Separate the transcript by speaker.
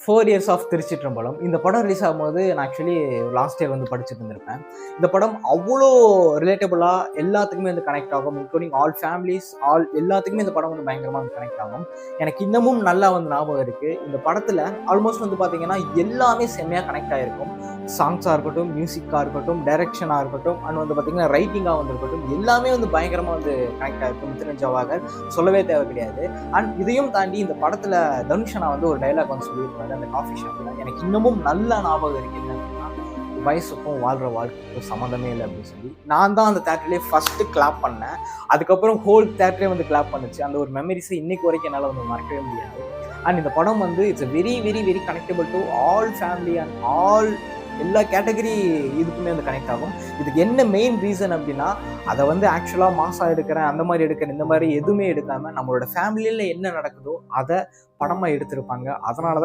Speaker 1: 4 years of திருச்சிற்றம்பலம். இந்த படம் release ஆகும்போது நான் ஆக்சுவலி லாஸ்ட் இயர் வந்து படிச்சுட்டு இருந்திருப்பேன். இந்த படம் அவ்வளோ ரிலேட்டபுளா எல்லாத்துக்குமே வந்து கனெக்ட் ஆகும். இன்க்ளூடிங் ஆல் ஃபேமிலிஸ், எல்லாத்துக்குமே இந்த படம் வந்து பயங்கரமாக வந்து கனெக்ட் ஆகும். எனக்கு இன்னமும் நல்லா வந்து ஞாபகம் இருக்கு. இந்த படத்துல ஆல்மோஸ்ட் வந்து பாத்தீங்கன்னா எல்லாமே செம்மையா கனெக்ட் ஆயிருக்கும். சாங்ஸா இருக்கட்டும், மியூசிக்கா இருக்கட்டும், டைரக்ஷனா இருக்கட்டும், அண்ட் வந்து பாத்தீங்கன்னா ரைட்டிங்கா வந்து இருக்கட்டும், எல்லாமே வந்து பயங்கரமா வந்து கனெக்ட் ஆயிருக்கும். மித்ரன் ஜவாகர் சொல்லவே தேவை கிடையாது. அண்ட் இதையும் தாண்டி இந்த படத்துல தனுஷனா வந்து ஒரு டைலாக் வந்து சொல்லியிருப்பாரு அந்த காஃபி ஷாப்ல. எனக்கு இன்னமும் நல்ல ஞாபகம் இருக்கு. என்ன அப்படின்னா, வயசுக்கும் வாழ்ற வாழ்க்கைக்கும் சம்மந்தமே இல்லை அப்படின்னு சொல்லி நான் தான் அந்த தேட்டர்லேயே ஃபர்ஸ்ட் கிளாப் பண்ணேன். அதுக்கப்புறம் ஹோல் தேட்டரே வந்து கிளாப் பண்ணுச்சு. அந்த ஒரு மெமரிஸை இன்னைக்கு வரைக்கும் என்னால் வந்து மறக்கவே முடியாது. அண்ட் இந்த படம் வந்து it's very very very connectable to all family and all எல்லா கேட்டகரி இதுக்குமே வந்து கனெக்ட் ஆகும். இதுக்கு என்ன மெயின் ரீசன் அப்படின்னா, அதை வந்து ஆக்சுவலாக மாசா எடுக்கிறேன், அந்த மாதிரி எடுக்கிறேன், இந்த மாதிரி எதுவுமே எடுக்காம நம்மளோட ஃபேமிலியில் என்ன நடக்குதோ அதை படமாக எடுத்திருப்பாங்க. அதனால தான்